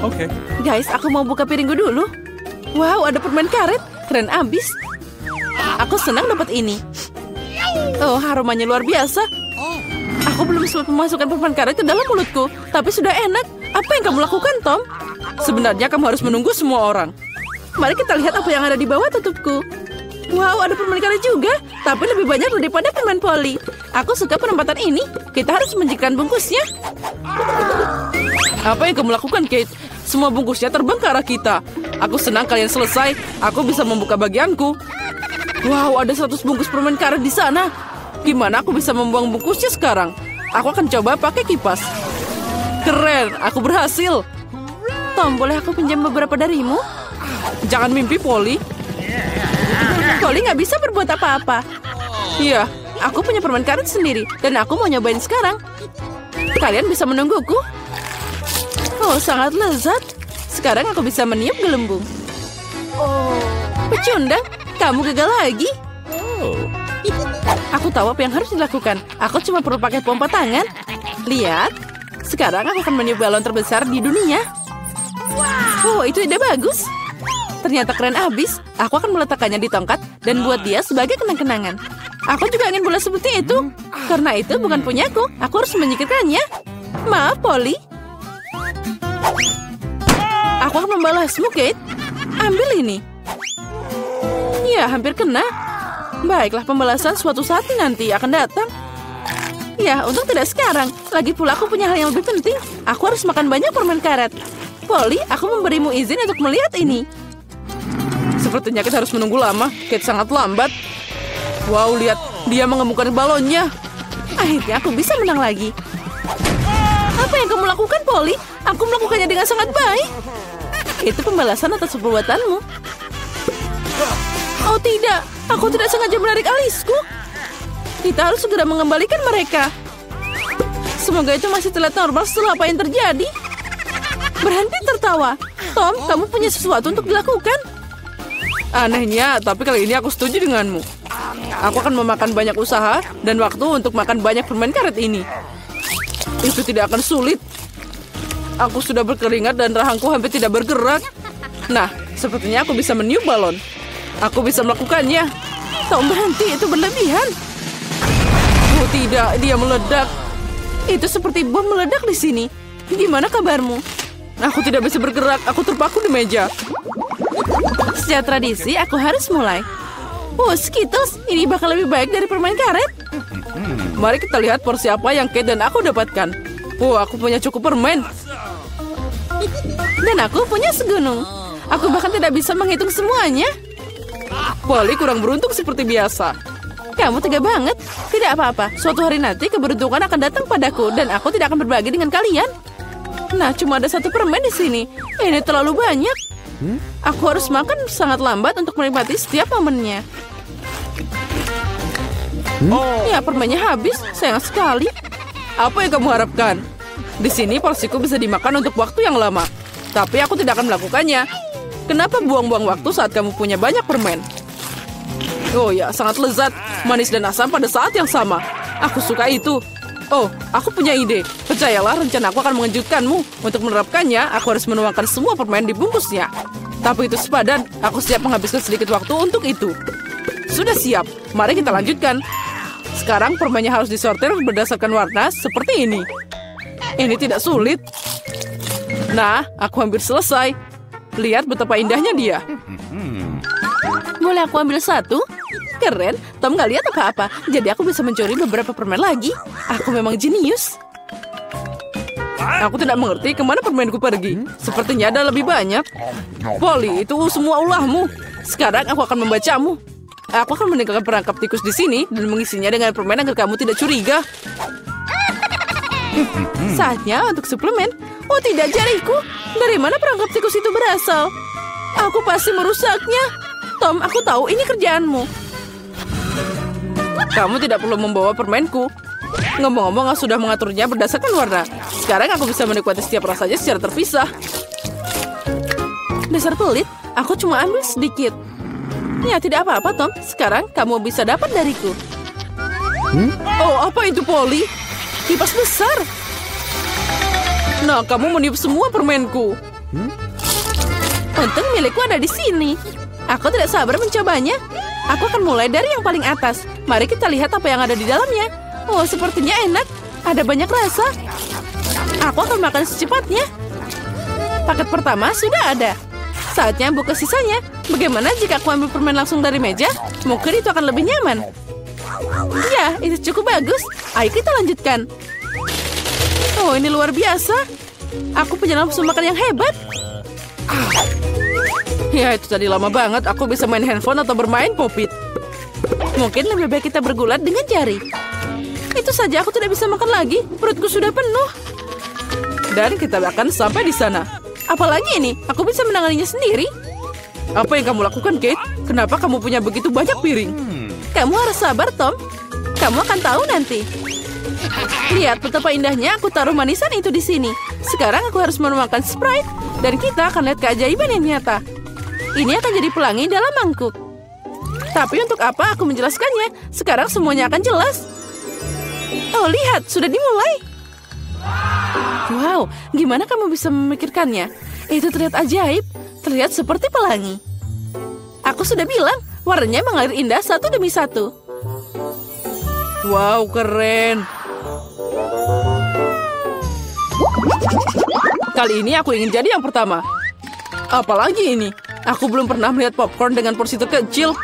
Oke. Guys, aku mau buka piringku dulu. Wow, ada permen karet. Keren abis. Aku senang dapat ini. Oh, aromanya luar biasa. Aku belum sempat memasukkan permen karet ke dalam mulutku, tapi sudah enak. Apa yang kamu lakukan, Tom? Sebenarnya kamu harus menunggu semua orang. Mari kita lihat apa yang ada di bawah tutupku. Wow, ada permen karet juga, tapi lebih banyak daripada permen poli. Aku suka penempatan ini. Kita harus menjadikan bungkusnya. Apa yang kamu lakukan, Kate? Semua bungkusnya terbang ke arah kita. Aku senang kalian selesai. Aku bisa membuka bagianku. Wow, ada 100 bungkus permen karet di sana. Gimana aku bisa membuang bungkusnya sekarang? Aku akan coba pakai kipas. Keren, aku berhasil. Tom, boleh aku pinjam beberapa darimu? Jangan mimpi, Polly. Polly nggak bisa berbuat apa-apa. Iya, aku punya permen karet sendiri. Dan aku mau nyobain sekarang. Kalian bisa menungguku? Oh, sangat lezat. Sekarang aku bisa meniup gelembung. Pecundang, kamu gagal lagi. Aku tahu apa yang harus dilakukan. Aku cuma perlu pakai pompa tangan. Lihat. Sekarang aku akan meniup balon terbesar di dunia. Oh, itu ide bagus. Ternyata keren abis. Aku akan meletakkannya di tongkat dan buat dia sebagai kenang-kenangan. Aku juga ingin bola seperti itu. Karena itu bukan punyaku. Aku harus menyingkirkannya. Maaf, Polly. Aku akan membalasmu, Kate. Ambil ini. Ya, hampir kena. Baiklah, pembalasan suatu saat nanti akan datang. Ya, untung tidak sekarang. Lagi pula aku punya hal yang lebih penting. Aku harus makan banyak permen karet. Polly, aku memberimu izin untuk melihat ini. Sepertinya kita harus menunggu lama. Kate sangat lambat. Wow, lihat. Dia mengemukkan balonnya. Akhirnya aku bisa menang lagi. Apa yang kamu lakukan, Polly? Aku melakukannya dengan sangat baik. Itu pembalasan atas perbuatanmu. Oh tidak, aku tidak sengaja menarik alisku. Kita harus segera mengembalikan mereka. Semoga itu masih terlihat normal setelah apa yang terjadi. Berhenti tertawa. Tom, kamu punya sesuatu untuk dilakukan. Anehnya, tapi kali ini aku setuju denganmu. Aku akan memakan banyak usaha dan waktu untuk makan banyak permen karet ini. Itu tidak akan sulit. Aku sudah berkeringat dan rahangku hampir tidak bergerak. Nah, sepertinya aku bisa meniup balon. Aku bisa melakukannya. Tom, berhenti, itu berlebihan. Oh tidak, dia meledak. Itu seperti bom meledak di sini. Gimana kabarmu? Aku tidak bisa bergerak, aku terpaku di meja. Sejak tradisi, aku harus mulai. Oh, Skittles, ini bakal lebih baik dari permen karet. Mari kita lihat porsi apa yang Kate dan aku dapatkan. Oh, aku punya cukup permen. Dan aku punya segunung. Aku bahkan tidak bisa menghitung semuanya. Polly kurang beruntung seperti biasa. Kamu tega banget. Tidak apa-apa, suatu hari nanti keberuntungan akan datang padaku dan aku tidak akan berbagi dengan kalian. Nah, cuma ada 1 permen di sini. Ini terlalu banyak. Aku harus makan sangat lambat untuk menikmati setiap momennya. Ya, permennya habis. Sayang sekali. Apa yang kamu harapkan? Di sini porsiku bisa dimakan untuk waktu yang lama. Tapi aku tidak akan melakukannya. Kenapa buang-buang waktu saat kamu punya banyak permen? Oh ya, sangat lezat. Manis dan asam pada saat yang sama. Aku suka itu. Oh, aku punya ide. Percayalah, rencana aku akan mengejutkanmu. Untuk menerapkannya, aku harus menuangkan semua permen di bungkusnya. Tapi itu sepadan. Aku siap menghabiskan sedikit waktu untuk itu. Sudah siap. Mari kita lanjutkan. Sekarang permennya harus disortir berdasarkan warna seperti ini. Ini tidak sulit. Nah, aku hampir selesai. Lihat betapa indahnya dia. Boleh aku ambil 1? Keren, Tom nggak lihat apa-apa. Jadi aku bisa mencuri beberapa permen lagi. Aku memang jenius. Aku tidak mengerti kemana permenku pergi. Sepertinya ada lebih banyak. Polly, itu semua ulahmu. Sekarang aku akan membacamu. Aku akan meninggalkan perangkap tikus di sini dan mengisinya dengan permen agar kamu tidak curiga. Saatnya untuk suplemen. Oh tidak, jariku. Dari mana perangkap tikus itu berasal? Aku pasti merusaknya. Tom, aku tahu ini kerjaanmu. Kamu tidak perlu membawa permenku. Ngomong-ngomong, aku sudah mengaturnya berdasarkan warna. Sekarang aku bisa menikmati setiap rasanya secara terpisah. Dasar pelit, aku cuma ambil sedikit. Ya, tidak apa-apa, Tom. Sekarang kamu bisa dapat dariku. Oh, apa itu, Polly? Kipas besar. Nah, kamu meniup semua permenku. Untung milikku ada di sini. Aku tidak sabar mencobanya. Aku akan mulai dari yang paling atas. Mari kita lihat apa yang ada di dalamnya. Oh, sepertinya enak. Ada banyak rasa. Aku akan makan secepatnya. Paket pertama sudah ada. Saatnya buka sisanya. Bagaimana jika aku ambil permen langsung dari meja? Mungkin itu akan lebih nyaman. Ya, itu cukup bagus. Ayo kita lanjutkan. Oh, ini luar biasa. Aku punya nafsu makan yang hebat. Ya, itu tadi lama banget. Aku bisa main handphone atau bermain popit. Mungkin lebih baik kita bergulat dengan jari. Itu saja aku tidak bisa makan lagi. Perutku sudah penuh. Dan kita akan sampai di sana. Apalagi ini? Aku bisa menanganinya sendiri. Apa yang kamu lakukan, Kate? Kenapa kamu punya begitu banyak piring? Kamu harus sabar, Tom. Kamu akan tahu nanti. Lihat betapa indahnya aku taruh manisan itu di sini. Sekarang aku harus menuangkan Sprite. Dan kita akan lihat keajaiban yang nyata. Ini akan jadi pelangi dalam mangkuk. Tapi untuk apa aku menjelaskannya? Sekarang semuanya akan jelas. Oh, lihat. Sudah dimulai. Wow, gimana kamu bisa memikirkannya? Itu terlihat ajaib. Terlihat seperti pelangi. Aku sudah bilang, warnanya mengalir indah satu demi satu. Wow, keren. Kali ini aku ingin jadi yang pertama. Apalagi ini? Aku belum pernah melihat popcorn dengan porsi terkecil.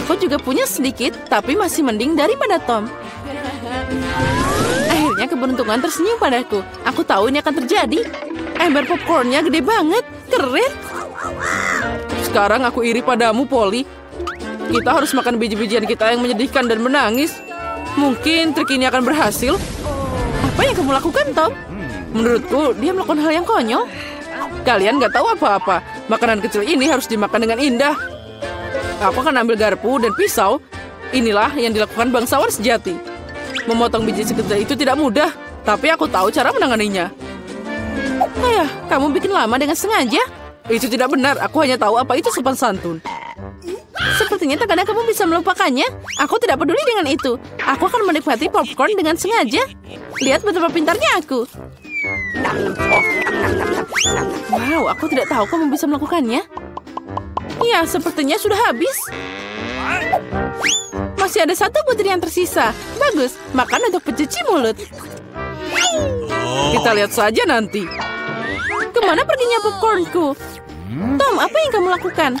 Aku juga punya sedikit, tapi masih mending daripada Tom. Akhirnya keberuntungan tersenyum padaku. Aku tahu ini akan terjadi. Ember popcornnya gede banget. Keren. Sekarang aku iri padamu, Polly. Kita harus makan biji-bijian kita yang menyedihkan dan menangis. Mungkin trik ini akan berhasil. Apa yang kamu lakukan, Tom? Menurutku, dia melakukan hal yang konyol. Kalian nggak tahu apa-apa. Makanan kecil ini harus dimakan dengan indah. Aku akan ambil garpu dan pisau. Inilah yang dilakukan bangsawan sejati. Memotong biji sekecil itu tidak mudah, tapi aku tahu cara menanganinya. Ayah, kamu bikin lama dengan sengaja? Itu tidak benar, aku hanya tahu apa itu sopan santun. Sepertinya terkadang kamu bisa melupakannya. Aku tidak peduli dengan itu. Aku akan menikmati popcorn dengan sengaja. Lihat betapa pintarnya aku. Wow, aku tidak tahu kamu bisa melakukannya. Iya, sepertinya sudah habis. Masih ada satu butir yang tersisa. Bagus, makan untuk pencuci mulut. Kita lihat saja nanti. Kemana perginya popcornku? Tom, apa yang kamu lakukan?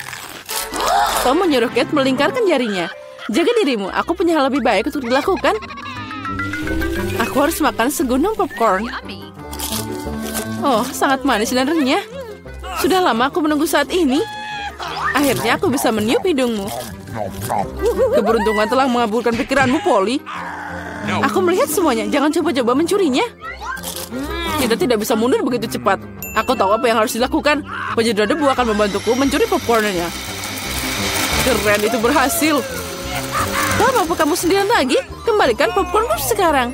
Tom menyuruh Kate melingkarkan jarinya. Jaga dirimu, aku punya hal lebih baik untuk dilakukan. Aku harus makan segunung popcorn. Oh, sangat manis dan renyah. Sudah lama aku menunggu saat ini. Akhirnya aku bisa meniup hidungmu. Keberuntungan telah mengabulkan pikiranmu, Polly. Aku melihat semuanya, jangan coba-coba mencurinya. Kita tidak bisa mundur begitu cepat. Aku tahu apa yang harus dilakukan. Penyedot debu akan membantuku mencuri popcornnya. Keren, itu berhasil. Tom, apa kamu sendirian lagi? Kembalikan popcornku sekarang.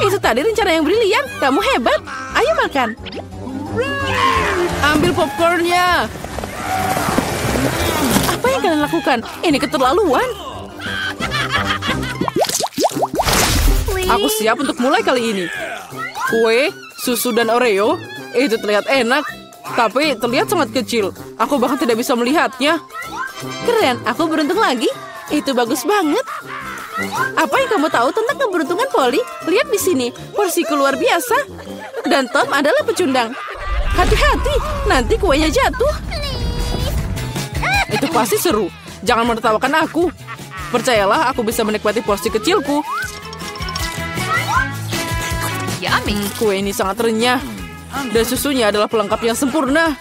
Itu tadi rencana yang brilian. Kamu hebat. Ayo makan. Ambil popcornnya. Apa yang kalian lakukan? Ini keterlaluan. Aku siap untuk mulai kali ini. Kue, susu, dan Oreo. Itu terlihat enak. Tapi terlihat sangat kecil. Aku bahkan tidak bisa melihatnya. Keren, aku beruntung lagi. Itu bagus banget. Apa yang kamu tahu tentang keberuntungan, Polly? Lihat di sini, porsiku luar biasa. Dan Tom adalah pecundang. Hati-hati, nanti kuenya jatuh. Itu pasti seru. Jangan menertawakan aku. Percayalah, aku bisa menikmati porsi kecilku. Yummy. Kue ini sangat renyah. Dan susunya adalah pelengkap yang sempurna.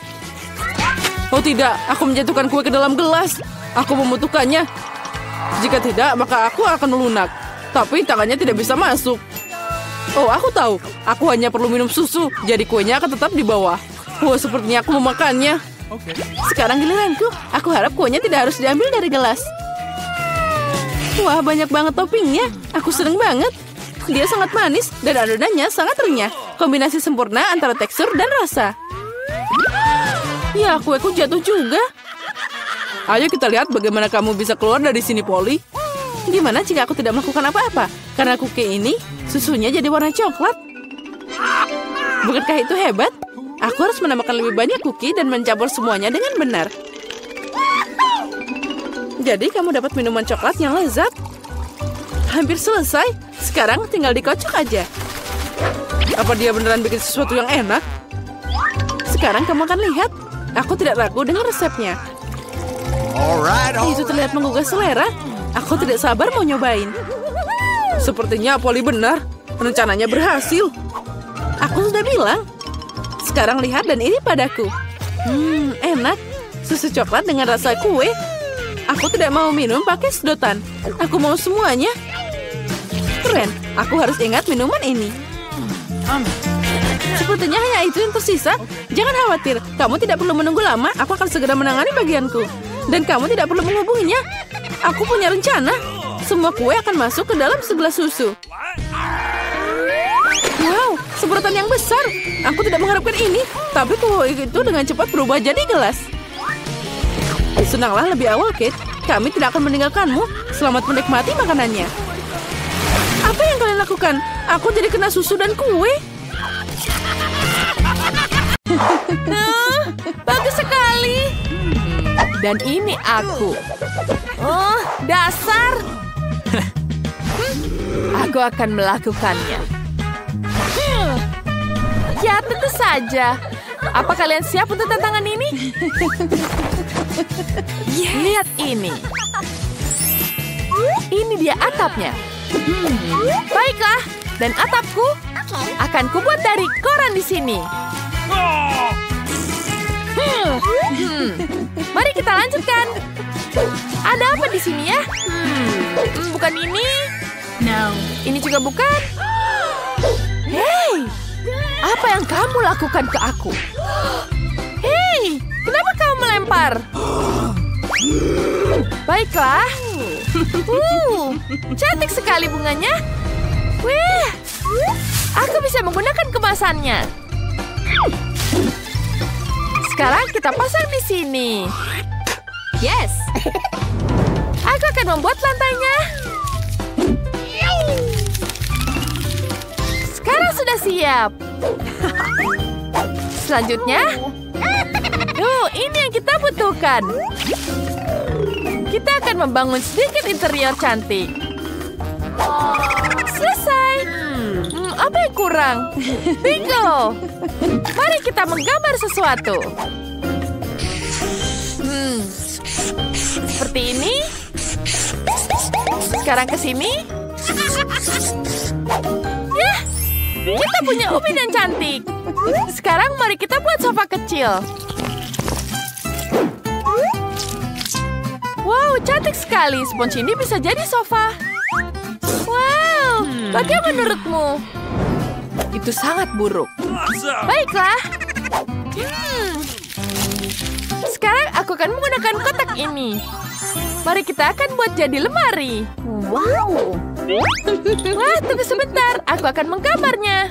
Oh tidak, aku menjatuhkan kue ke dalam gelas. Aku membutuhkannya. Jika tidak, maka aku akan melunak. Tapi tangannya tidak bisa masuk. Oh, aku tahu. Aku hanya perlu minum susu. Jadi kuenya akan tetap di bawah. Oh, sepertinya aku memakannya. Sekarang giliranku. Aku harap kuenya tidak harus diambil dari gelas. Wah, banyak banget toppingnya. Aku seneng banget. Dia sangat manis dan adonannya sangat renyah. Kombinasi sempurna antara tekstur dan rasa. Ya, kueku jatuh juga. Ayo kita lihat bagaimana kamu bisa keluar dari sini, Polly. Gimana jika aku tidak melakukan apa-apa? Karena kue ini, susunya jadi warna coklat. Bukankah itu hebat? Aku harus menambahkan lebih banyak kuki dan mencampur semuanya dengan benar. Jadi kamu dapat minuman coklat yang lezat. Hampir selesai. Sekarang tinggal dikocok aja. Apa dia beneran bikin sesuatu yang enak? Sekarang kamu akan lihat. Aku tidak ragu dengan resepnya. Itu terlihat menggugah selera. Aku tidak sabar mau nyobain. Sepertinya Polly benar. Rencananya berhasil. Aku sudah bilang. Sekarang lihat dan ini padaku. Enak. Susu coklat dengan rasa kue. Aku tidak mau minum pakai sedotan. Aku mau semuanya. Keren. Aku harus ingat minuman ini. Sepertinya hanya itu yang tersisa. Jangan khawatir. Kamu tidak perlu menunggu lama. Aku akan segera menangani bagianku. Dan kamu tidak perlu menghubunginya. Aku punya rencana. Semua kue akan masuk ke dalam segelas susu. Wow, semprotan yang besar. Aku tidak mengharapkan ini. Tapi kue itu dengan cepat berubah jadi gelas. Senanglah lebih awal, Kate. Kami tidak akan meninggalkanmu. Selamat menikmati makanannya. Apa yang kalian lakukan? Aku jadi kena susu dan kue. Bagus sekali. Dan ini aku. Oh, dasar. Aku akan melakukannya. Ya, tentu saja. Apa kalian siap untuk tantangan ini? Lihat ini. Ini dia atapnya. Baiklah, dan atapku akan kubuat dari koran di sini. Mari kita lanjutkan. Ada apa di sini ya? Bukan ini. No. Ini juga bukan. Hei, apa yang kamu lakukan ke aku? Hei, kenapa kamu melempar? Baiklah. Cantik sekali bunganya. Wih, aku bisa menggunakan kemasannya. Sekarang kita pasang di sini. Yes. Aku akan membuat lantainya. Sekarang sudah siap. Selanjutnya, ini yang kita butuhkan. Kita akan membangun sedikit interior cantik. Selesai. Apa yang kurang? Bingo. Mari kita menggambar sesuatu. Seperti ini. Sekarang ke sini. Ya, kita punya ubin yang cantik. Sekarang mari kita buat sofa kecil. Wow, cantik sekali. Spons ini bisa jadi sofa. Wow, bagaimana menurutmu? Itu sangat buruk. Baiklah. Sekarang aku akan menggunakan kotak ini. Mari kita akan buat jadi lemari. Wow. Wah, tunggu sebentar. Aku akan menggambarnya.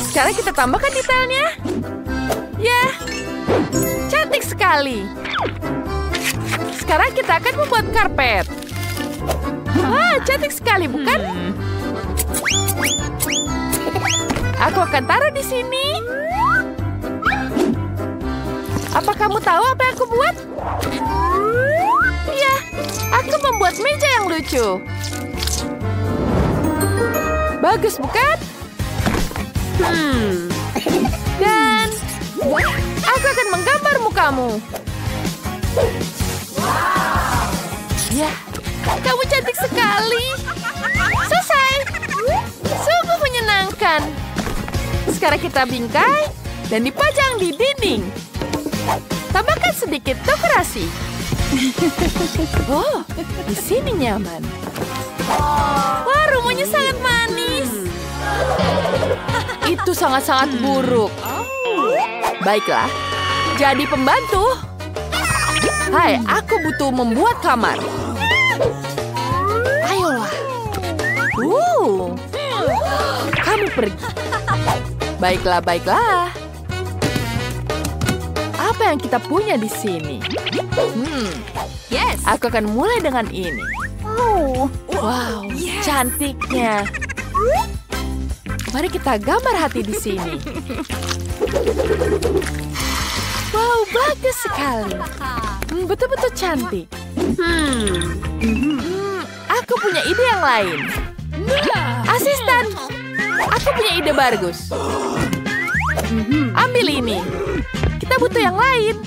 Sekarang kita tambahkan detailnya. Ya, cantik sekali. Sekarang kita akan membuat karpet. Wah, cantik sekali, bukan? Aku akan taruh di sini. Apa kamu tahu apa yang aku buat? Ya, aku membuat meja yang lucu. Bagus, bukan? Dan aku akan menggambar mukamu. Ya, kamu cantik sekali. Selesai. Sungguh menyenangkan. Sekarang kita bingkai dan dipajang di dinding. Tambahkan sedikit dekorasi. Oh, di sini nyaman. Wah, rumahnya sangat manis. Itu sangat-sangat buruk. Baiklah, jadi pembantu. Hai, aku butuh membuat kamar. Ayolah. Kamu pergi. Baiklah, baiklah. Apa yang kita punya di sini? Yes. Aku akan mulai dengan ini. Wow, cantiknya. Mari kita gambar hati di sini. Wow, bagus sekali. Betul-betul cantik. Aku punya ide yang lain. Asisten, aku punya ide bagus. Ambil ini. Kita butuh yang lain.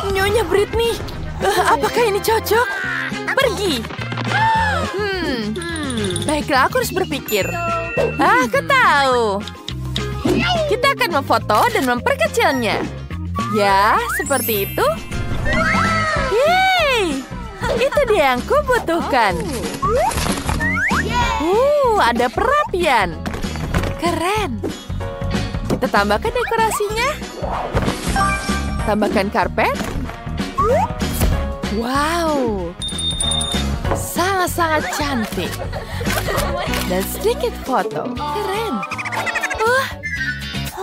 Nyonya Britney, apakah ini cocok? Pergi. Baiklah, aku harus berpikir. Aku tahu. Kita akan memfoto dan memperkecilnya. Ya, seperti itu. Yeay! Itu dia yang kubutuhkan. Ada perapian. Keren. Kita tambahkan dekorasinya. Tambahkan karpet. Wow. Sangat-sangat cantik. Dan sedikit foto. Keren.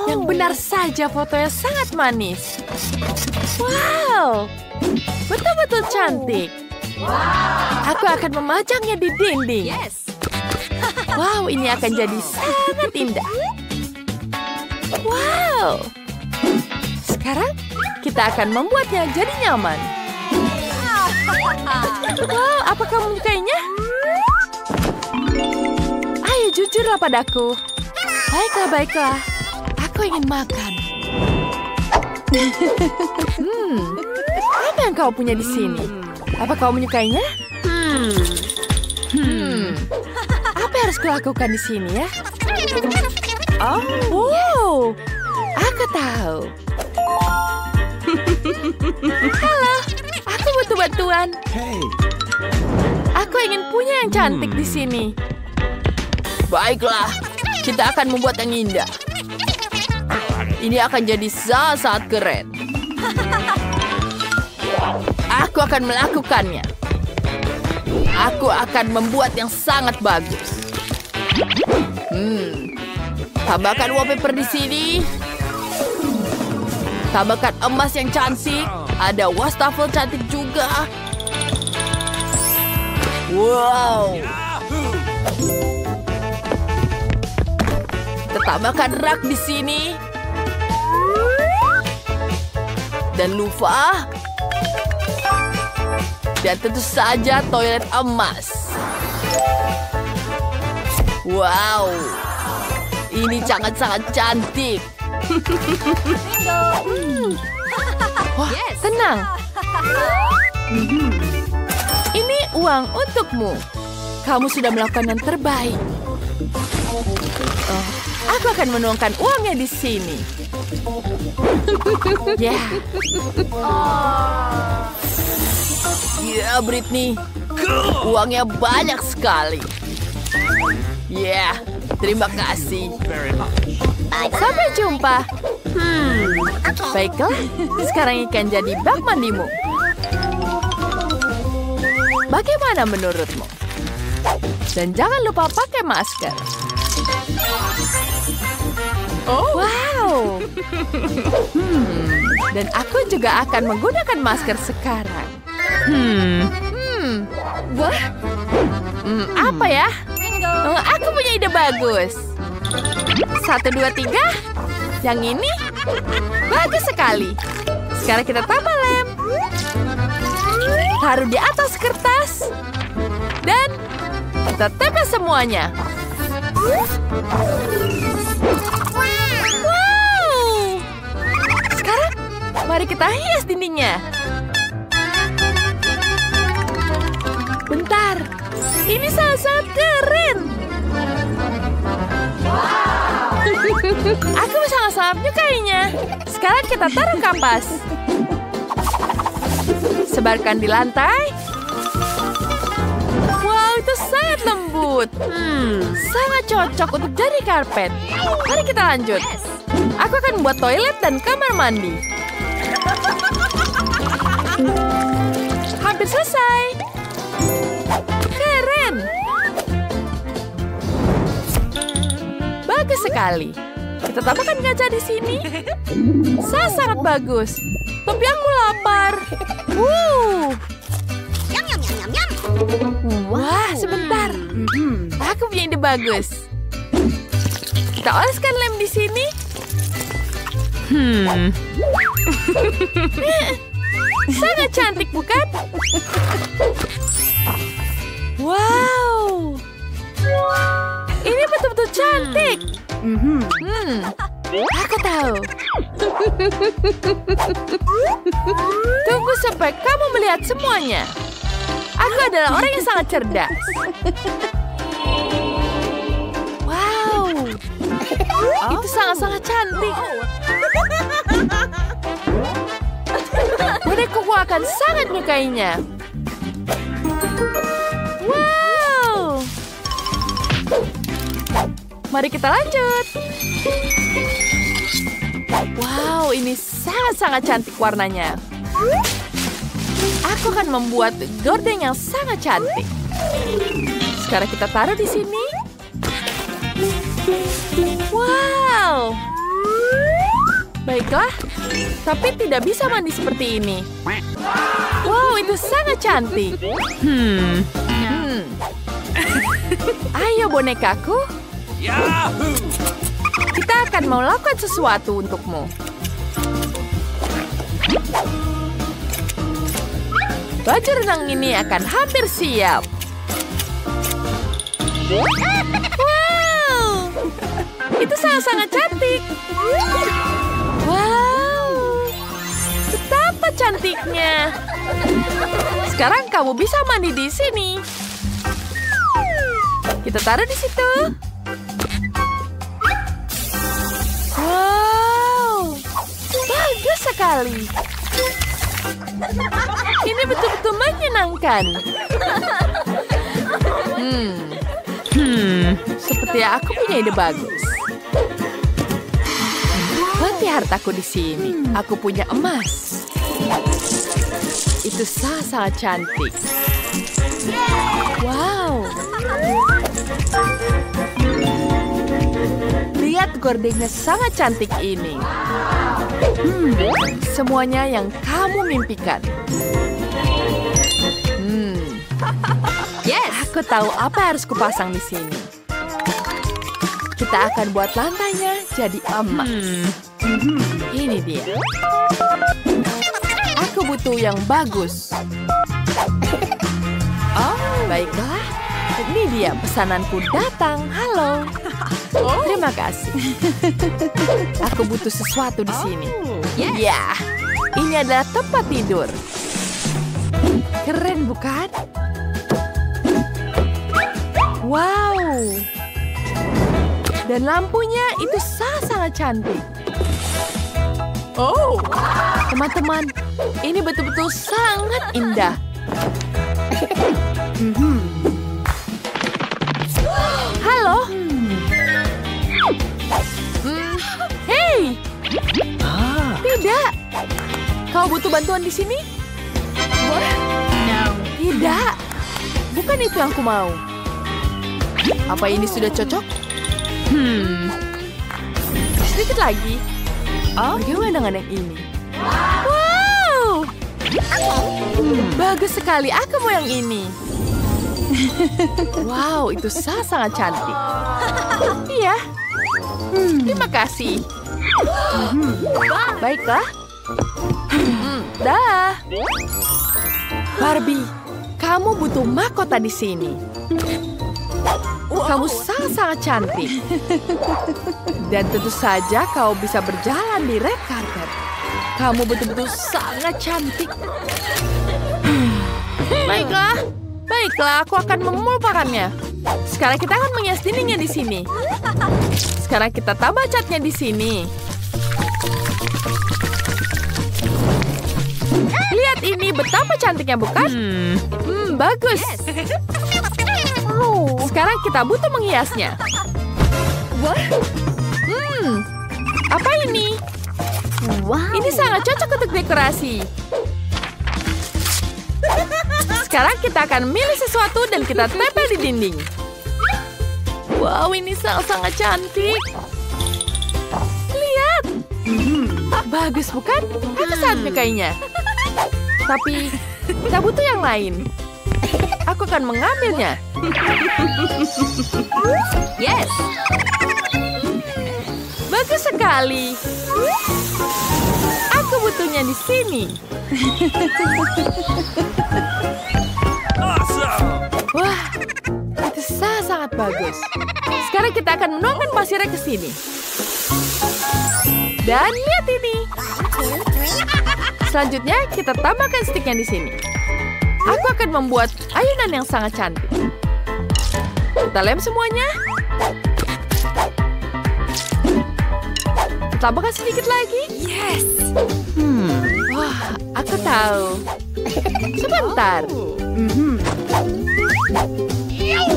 Yang benar saja fotonya sangat manis. Wow. Betul-betul cantik. Aku akan memajangnya di dinding. Wow, ini akan jadi sangat indah. Wow. Sekarang kita akan membuatnya jadi nyaman. Wow, apa kamu menyukainya? Ayo jujurlah padaku. Baiklah, baiklah. Aku ingin makan. Apa yang kau punya di sini? Apa kau menyukainya? Apa yang harus kulakukan di sini ya? Oh, wow. Aku tahu. Halo, aku butuh bantuan. Aku ingin punya yang cantik di sini. Baiklah, kita akan membuat yang indah. Ini akan jadi sangat keren. Aku akan melakukannya. Aku akan membuat yang sangat bagus. Tambahkan wallpaper di sini. Tambahkan emas yang cantik. Ada wastafel cantik juga. Wow. Kita tambahkan rak di sini. Dan lupa. Dan tentu saja toilet emas. Wow. Ini sangat-sangat cantik. Wah, tenang. Ini uang untukmu. Kamu sudah melakukan yang terbaik. Aku akan menuangkan uangnya di sini. Ya. Ya, Britney. Uangnya banyak sekali. Ya, terima kasih. Sampai jumpa. Baiklah, sekarang ikan jadi bak mandimu. Bagaimana menurutmu? Dan jangan lupa pakai masker. Oh, wow. Dan aku juga akan menggunakan masker sekarang. Wah. Apa ya? Aku punya ide bagus. 1, 2, 3. Yang ini bagus sekali. Sekarang kita tambah lem. Taruh di atas kertas. Dan kita tempel semuanya. Wow. Sekarang mari kita hias dindingnya. Bentar. Ini sangat keren. Aku sangat-sangat menyukainya. Sekarang kita taruh kampas. Sebarkan di lantai. Wow, itu sangat lembut. Sangat cocok untuk jadi karpet. Mari kita lanjut. Aku akan membuat toilet dan kamar mandi. Hampir selesai. Keren. Bagus sekali. Kita tambahkan kaca di sini. Sangat bagus. Tapi aku lapar. Wah, sebentar. Aku punya ide bagus. Kita oleskan lem di sini. Sangat cantik, bukan? Wow. Ini betul-betul cantik. Aku tahu. Tunggu sampai kamu melihat semuanya. Aku adalah orang yang sangat cerdas. Wow. Itu sangat-sangat cantik. Bonekaku akan sangat menyukainya. Wow. Mari kita lanjut. Wow, ini sangat-sangat cantik warnanya. Aku akan membuat gorden yang sangat cantik. Sekarang kita taruh di sini. Wow. Baiklah, tapi tidak bisa mandi seperti ini. Wow, itu sangat cantik. Ayo bonekaku. Kita akan melakukan sesuatu untukmu. Baju renang ini akan hampir siap. Wow, itu sangat-sangat cantik. Wow, betapa cantiknya. Sekarang kamu bisa mandi di sini. Kita taruh di situ. Wow, bagus sekali. Ini betul-betul menyenangkan. Seperti aku punya ide bagus. Henti hartaku di sini. Aku punya emas. Itu sangat cantik. Wow. Lihat gordennya sangat cantik ini. Semuanya yang kamu mimpikan. Yes, aku tahu apa yang harus kupasang di sini. Kita akan buat lantainya jadi emas. Ini dia. Aku butuh yang bagus. Oh, baiklah. Ini dia pesananku datang. Halo. Terima kasih. Aku butuh sesuatu di sini. Ya, ini adalah tempat tidur. Keren, bukan? Wow. Dan lampunya itu sangat cantik. Oh, teman-teman, ini betul-betul sangat indah. Halo. Hei. Tidak. Kau butuh bantuan di sini? Tidak. Bukan itu yang aku mau. Apa ini sudah cocok? Sedikit lagi. Bagaimana dengan yang ini? Wow. Bagus sekali. Aku mau yang ini. Wow, itu sangat cantik. Iya. Terima kasih. Baiklah. Dah. Barbie, kamu butuh mahkota di sini. Kamu sangat cantik. Dan tentu saja kau bisa berjalan di red carpet. Kamu betul-betul sangat cantik. Baiklah, aku akan melupakannya. Sekarang kita akan menghias dindingnya di sini. Sekarang kita tambah catnya di sini. Lihat ini, betapa cantiknya, bukan? Bagus. Sekarang kita butuh menghiasnya. Apa ini? Ini sangat cocok untuk dekorasi. Sekarang kita akan milih sesuatu dan kita tempel di dinding. Wow, ini sangat cantik. Lihat. Bagus, bukan? Aku sangat menyukainya. Tapi, kita butuh yang lain. Aku akan mengambilnya. Yes. sekali. Aku butuhnya di sini. Wah, itu sangat bagus. Sekarang kita akan menuangkan pasirnya ke sini. Dan lihat ini. Selanjutnya, kita tambahkan stiknya di sini. Aku akan membuat ayunan yang sangat cantik. Kita lem semuanya. Tambahkan sedikit lagi. Yes. Wah, aku tahu. Sebentar.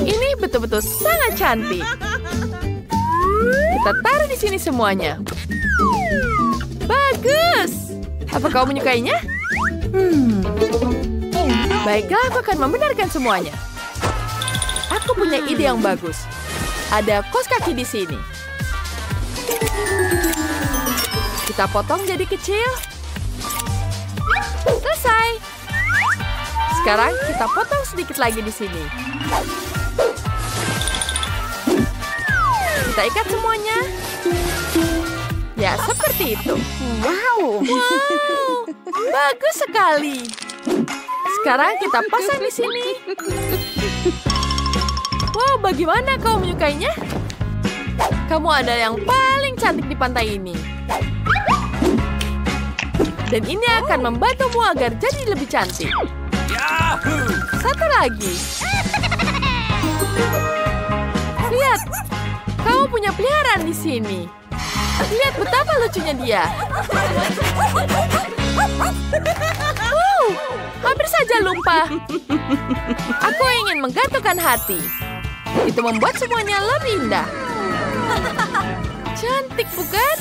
Ini betul-betul sangat cantik. Kita taruh di sini semuanya. Bagus. Apa kau menyukainya? Baiklah, aku akan membenarkan semuanya. Aku punya ide yang bagus. Ada kos kaki di sini. Kita potong jadi kecil. Selesai. Sekarang kita potong sedikit lagi di sini. Kita ikat semuanya. Ya, seperti itu. Wow, bagus sekali. Sekarang kita pasang di sini. Wow, bagaimana kau menyukainya? Kamu adalah yang paling cantik di pantai ini. Dan ini akan membantumu agar jadi lebih cantik. Satu lagi. Lihat, kamu punya peliharaan di sini. Lihat betapa lucunya dia. Hampir saja lupa. Aku ingin menggantungkan hati. Itu membuat semuanya lebih indah. Cantik, bukan?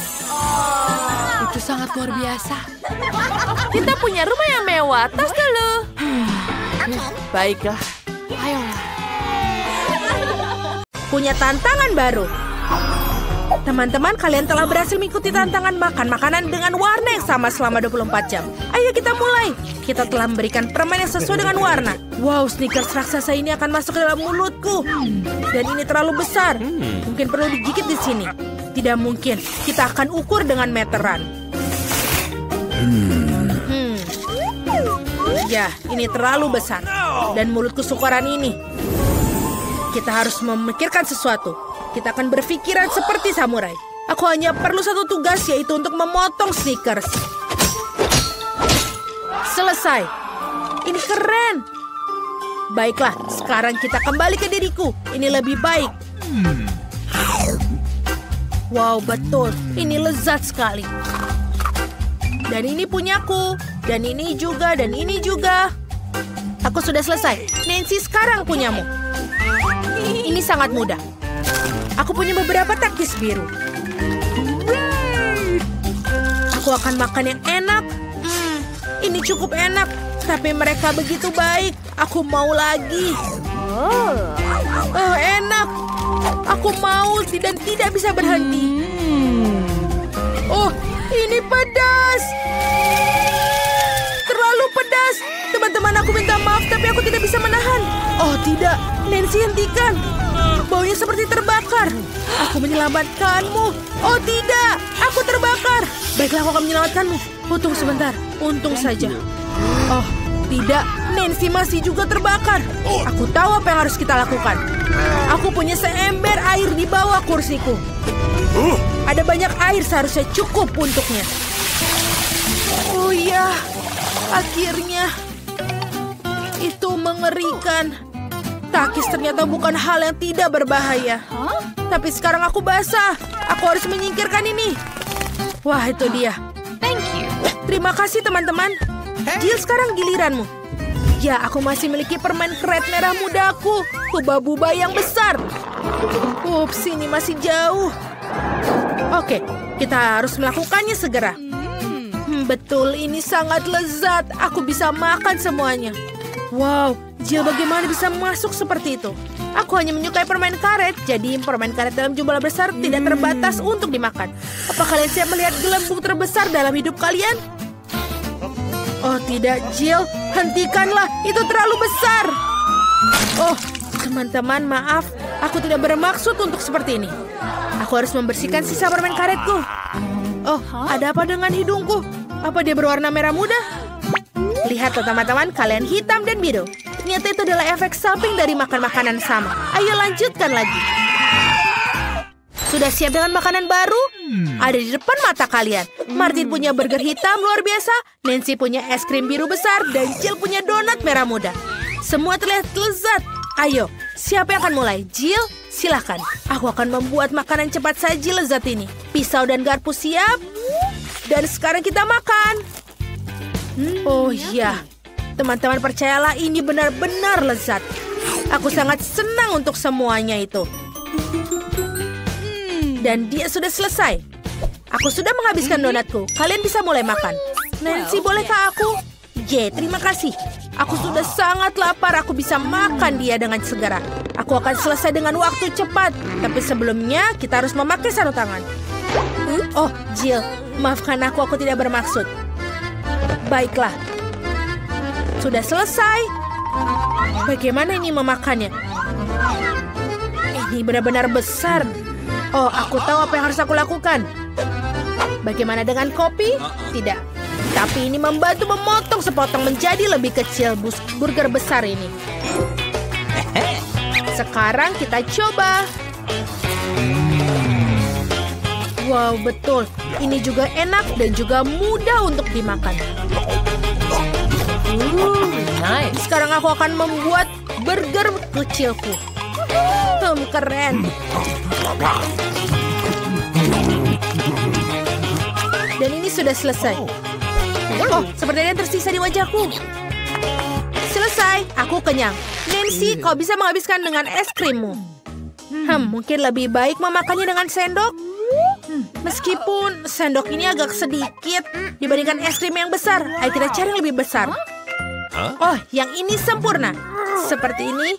Itu sangat luar biasa. Kita punya rumah yang mewah. Tos dulu. Baiklah. Ayolah. Punya tantangan baru. Teman-teman, kalian telah berhasil mengikuti tantangan makan makanan dengan warna yang sama selama 24 jam. Ayo kita mulai. Kita telah memberikan permen yang sesuai dengan warna. Wow, Snickers raksasa ini akan masuk ke dalam mulutku. Dan ini terlalu besar. Mungkin perlu digigit di sini. Tidak mungkin. Kita akan ukur dengan meteran. Ya, ini terlalu besar. Dan mulutku syukuran ini. Kita harus memikirkan sesuatu. Kita akan berpikiran seperti samurai. Aku hanya perlu satu tugas, yaitu untuk memotong Snickers. Selesai. Ini keren. Baiklah, sekarang kita kembali ke diriku. Ini lebih baik. Wow, betul. Ini lezat sekali. Dan ini punyaku. Dan ini juga, dan ini juga. Aku sudah selesai. Nancy, sekarang punyamu. Ini sangat mudah. Aku punya beberapa taktis biru. Aku akan makan yang enak. Ini cukup enak. Tapi mereka begitu baik. Aku mau lagi. Oh, enak. Aku mau dan tidak bisa berhenti. Oh, ini pedas. Terlalu pedas. Teman-teman, aku minta maaf, tapi aku tidak bisa menahan. Oh, tidak. Nancy, hentikan. Baunya seperti terbakar. Aku menyelamatkanmu. Oh, tidak. Aku terbakar. Baiklah, aku akan menyelamatkanmu. Tunggu sebentar. Untung saja. Oh, tidak. Nancy masih juga terbakar. Aku tahu apa yang harus kita lakukan. Aku punya seember air di bawah kursiku. Ada banyak air, seharusnya cukup untuknya. Oh ya, akhirnya. Itu mengerikan. Takis ternyata bukan hal yang tidak berbahaya. Tapi sekarang aku basah. Aku harus menyingkirkan ini. Wah, itu dia. Thank you. Terima kasih, teman-teman. Jill, sekarang giliranmu. Ya, aku masih memiliki permen keret merah mudaku. Huba-buba yang besar. Ups, ini masih jauh. Oke, kita harus melakukannya segera. Betul, ini sangat lezat. Aku bisa makan semuanya. Wow, Jill bagaimana bisa masuk seperti itu? Aku hanya menyukai permen karet, jadi permen karet dalam jumlah besar tidak terbatas untuk dimakan. Apa kalian siap melihat gelembung terbesar dalam hidup kalian? Oh tidak, Jill, hentikanlah, itu terlalu besar. Oh, teman-teman, maaf. Aku tidak bermaksud untuk seperti ini. Aku harus membersihkan sisa permen karetku. Oh, ada apa dengan hidungku? Apa dia berwarna merah muda? Lihat teman-teman, kalian hitam dan biru. Ternyata itu adalah efek samping dari makan makanan sama. Ayo lanjutkan lagi. Sudah siap dengan makanan baru? Ada di depan mata kalian. Martin punya burger hitam luar biasa, Nancy punya es krim biru besar, dan Jill punya donat merah muda. Semua terlihat lezat. Ayo, siapa yang akan mulai? Jill, silakan. Aku akan membuat makanan cepat saji lezat ini. Pisau dan garpu siap. Dan sekarang kita makan. Oh iya, teman-teman percayalah ini benar-benar lezat. Aku sangat senang untuk semuanya itu. Dan dia sudah selesai. Aku sudah menghabiskan donatku. Kalian bisa mulai makan. Nancy, bolehkah aku? Terima kasih. Aku sudah sangat lapar. Aku bisa makan dia dengan segera. Aku akan selesai dengan waktu cepat. Tapi sebelumnya, kita harus memakai sarung tangan. Oh, Jill. Maafkan aku tidak bermaksud. Baiklah. Sudah selesai. Bagaimana ini memakannya? Ini benar-benar besar. Oh, aku tahu apa yang harus aku lakukan. Bagaimana dengan kopi? Tidak. Tapi ini membantu memotong sepotong menjadi lebih kecil burger besar ini. Sekarang kita coba. Wow, betul. Ini juga enak dan juga mudah untuk dimakan. Nice. Sekarang aku akan membuat burger kecilku. Keren. Dan ini sudah selesai. Oh, seperti yang tersisa di wajahku. Selesai, aku kenyang. Nancy, kau bisa menghabiskan dengan es krimmu. Mungkin lebih baik memakannya dengan sendok. Meskipun sendok ini agak sedikit dibandingkan es krim yang besar. Ayo kita cari yang lebih besar. Oh, yang ini sempurna. Seperti ini.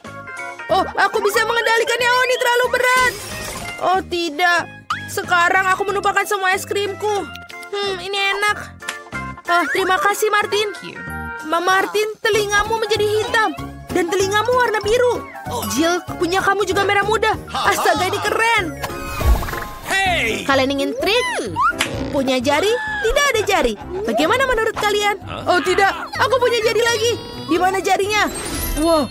Oh, aku bisa mengendalikannya. Oh, ini terlalu berat. Oh, tidak. Sekarang aku menumpahkan semua es krimku. Ini enak. Oh, terima kasih, Martin. Martin, telingamu menjadi hitam. Dan telingamu warna biru. Jill, punya kamu juga merah muda. Astaga, ini keren. Kalian ingin trik? Punya jari? Tidak ada jari. Bagaimana menurut kalian? Oh, tidak. Aku punya jari lagi. Di mana jarinya? Wow.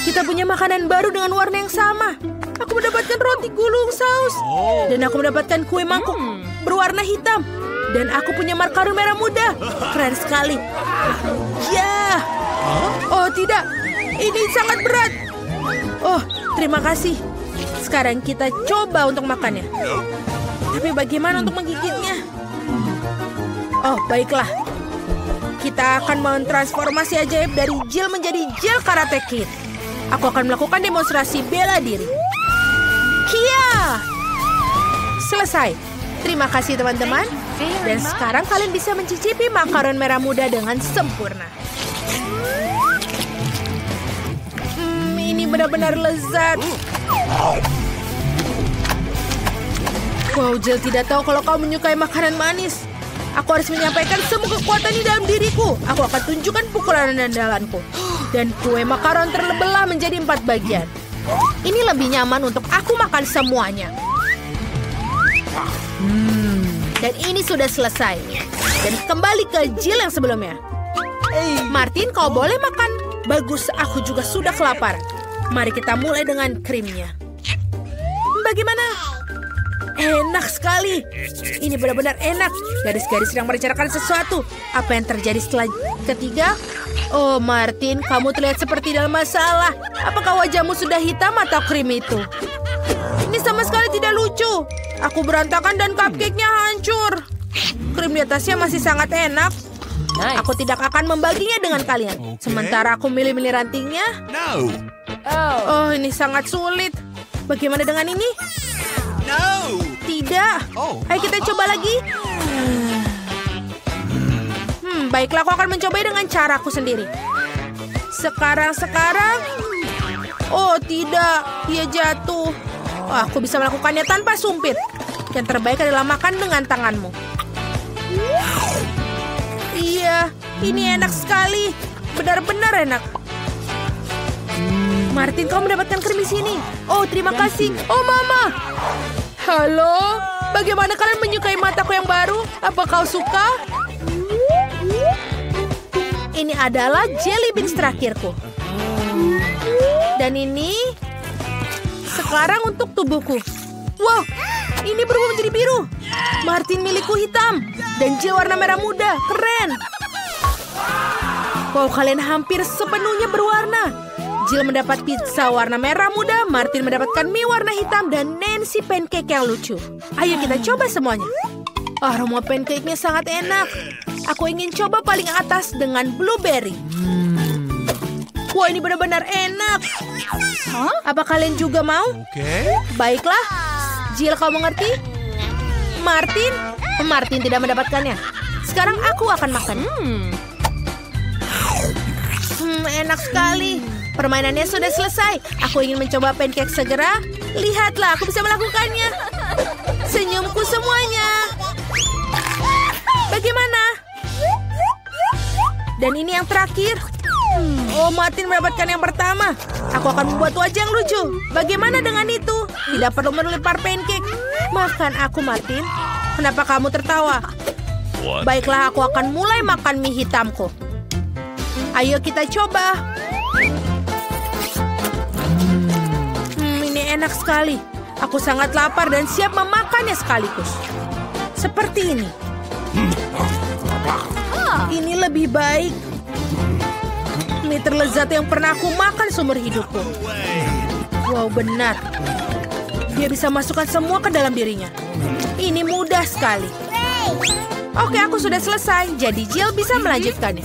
Kita punya makanan baru dengan warna yang sama. Aku mendapatkan roti gulung saus. Dan aku mendapatkan kue mangkuk berwarna hitam. Dan aku punya makaron merah muda. Keren sekali. Ya. Oh, tidak. Ini sangat berat. Oh, terima kasih. Sekarang kita coba untuk makannya. Tapi bagaimana untuk menggigitnya? Oh, baiklah. Kita akan mentransformasi ajaib dari Jill menjadi Jill Karate Kid. Aku akan melakukan demonstrasi bela diri. Kia! Selesai. Terima kasih teman-teman. Dan sekarang kalian bisa mencicipi makaron merah muda dengan sempurna. Ini benar-benar lezat. Wow, Jill tidak tahu kalau kau menyukai makanan manis. Aku harus menyampaikan semua kekuatan di dalam diriku. Aku akan tunjukkan pukulan andalanku. Dan kue makaron terbelah menjadi 4 bagian. Ini lebih nyaman untuk aku makan semuanya. Dan ini sudah selesai. Dan kembali ke Jill yang sebelumnya. Martin, kau boleh makan. Bagus, aku juga sudah kelaparan. Mari kita mulai dengan krimnya. Bagaimana? Enak sekali. Ini benar-benar enak. Garis-garis sedang merencanakan sesuatu. Apa yang terjadi setelah ketiga? Oh, Martin, kamu terlihat seperti dalam masalah. Apakah wajahmu sudah hitam atau krim itu? Ini sama sekali tidak lucu. Aku berantakan dan cupcake-nya hancur. Krim di atasnya masih sangat enak. Aku tidak akan membaginya dengan kalian. Sementara aku milih-milih rantingnya. Oh, ini sangat sulit. Bagaimana dengan ini? Tidak. Ayo kita coba lagi. Baiklah, aku akan mencoba dengan caraku sendiri. Sekarang. Oh, tidak. Dia jatuh. Oh, aku bisa melakukannya tanpa sumpit. Yang terbaik adalah makan dengan tanganmu. Iya, ini enak sekali. Benar-benar enak. Martin, kau mendapatkan krim di sini. Oh, terima kasih. Oh, Mama. Halo, bagaimana kalian menyukai mataku yang baru? Apa kau suka? Ini adalah jelly beans terakhirku. Dan ini sekarang untuk tubuhku. Wow, ini berubah menjadi biru. Martin milikku hitam dan Jill warna merah muda. Keren. Wow, kalian hampir sepenuhnya berwarna. Jill mendapat pizza warna merah muda, Martin mendapatkan mie warna hitam, dan Nancy pancake yang lucu. Ayo kita coba semuanya. Aroma pancake-nya sangat enak. Aku ingin coba paling atas dengan blueberry. Wah, ini benar-benar enak. Apa kalian juga mau? Baiklah. Jill, kau mengerti? Martin tidak mendapatkannya. Sekarang aku akan makan. Enak sekali. Permainannya sudah selesai. Aku ingin mencoba pancake segera. Lihatlah, aku bisa melakukannya. Senyumku semuanya. Bagaimana? Dan ini yang terakhir. Oh, Martin mendapatkan yang pertama. Aku akan membuat wajah yang lucu. Bagaimana dengan itu? Tidak perlu melempar pancake. Makan aku, Martin. Kenapa kamu tertawa? Baiklah, aku akan mulai makan mie hitamku. Ayo kita coba. Ini enak sekali. Aku sangat lapar dan siap memakannya sekaligus. Seperti ini. Ini lebih baik. Mie terlezat yang pernah aku makan seumur hidupku. Wow, benar. Dia bisa masukkan semua ke dalam dirinya. Ini mudah sekali. Oke, aku sudah selesai. Jadi Jill bisa melanjutkannya.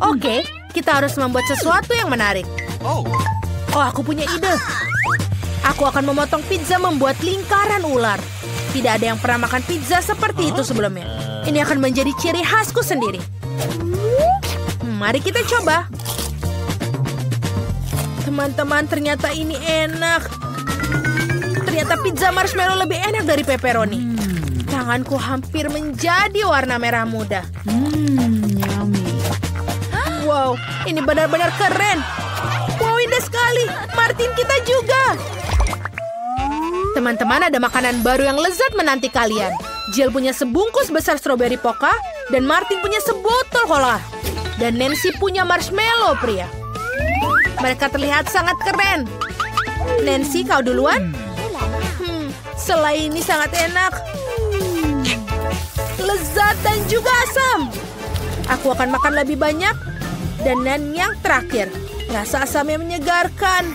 Oke, kita harus membuat sesuatu yang menarik. Oh, aku punya ide. Aku akan memotong pizza membuat lingkaran ular. Tidak ada yang pernah makan pizza seperti itu sebelumnya. Ini akan menjadi ciri khasku sendiri. Mari kita coba. Teman-teman, ternyata ini enak. Ternyata pizza marshmallow lebih enak dari pepperoni. Tanganku hampir menjadi warna merah muda. Yummy. Wow, ini benar-benar keren. Wow, indah sekali. Martin, kita juga. Teman-teman, ada makanan baru yang lezat menanti kalian. Jill punya sebungkus besar stroberi poka, dan Martin punya sebotol cola. Dan Nancy punya marshmallow pria. Mereka terlihat sangat keren. Nancy, kau duluan? Selai ini sangat enak. Lezat dan juga asam. Aku akan makan lebih banyak. Dan yang terakhir, rasa asamnya menyegarkan.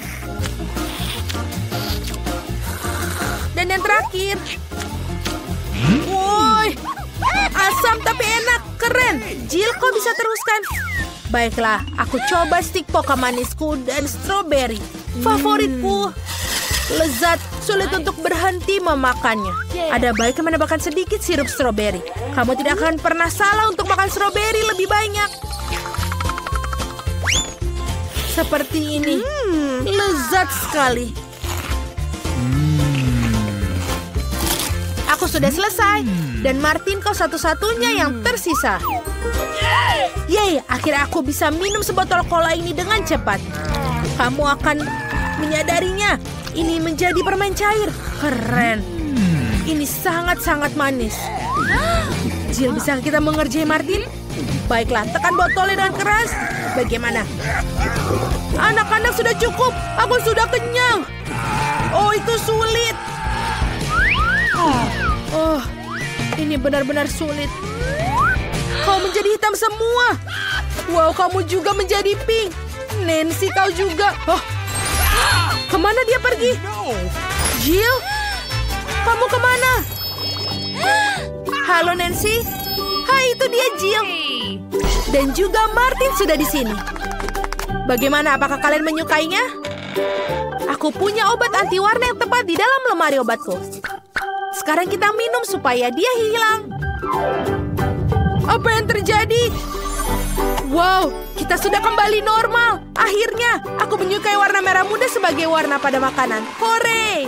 Dan yang terakhir. Woi, asam tapi enak, keren. Jill, kau bisa teruskan. Baiklah, aku coba stik poka manisku dan stroberi. Favoritku. Lezat, sulit untuk berhenti memakannya. Ada baiknya menambahkan sedikit sirup stroberi. Kamu tidak akan pernah salah untuk makan stroberi lebih banyak. Seperti ini. Lezat sekali. Aku sudah selesai. Dan Martin, kau satu-satunya yang tersisa. Yeay, akhirnya aku bisa minum sebotol cola ini dengan cepat. Kamu akan menyadarinya. Ini menjadi permen cair. Keren. Ini sangat-sangat manis. Jill, bisa kita mengerjai Martin? Baiklah, tekan botolnya dengan keras. Bagaimana? Anak-anak, sudah cukup. Aku sudah kenyang. Oh, itu sulit. Oh, ini benar-benar sulit. Kau menjadi hitam semua. Wow, kamu juga menjadi pink. Nancy, kau juga. Oh, kemana dia pergi? Jill, kamu kemana? Halo, Nancy. Hai, itu dia Jill. Dan juga Martin sudah di sini. Bagaimana? Apakah kalian menyukainya? Aku punya obat anti warna yang tepat di dalam lemari obatku. Sekarang kita minum supaya dia hilang. Apa yang terjadi? Wow, kita sudah kembali normal. Akhirnya, aku menyukai warna merah muda sebagai warna pada makanan. Hore!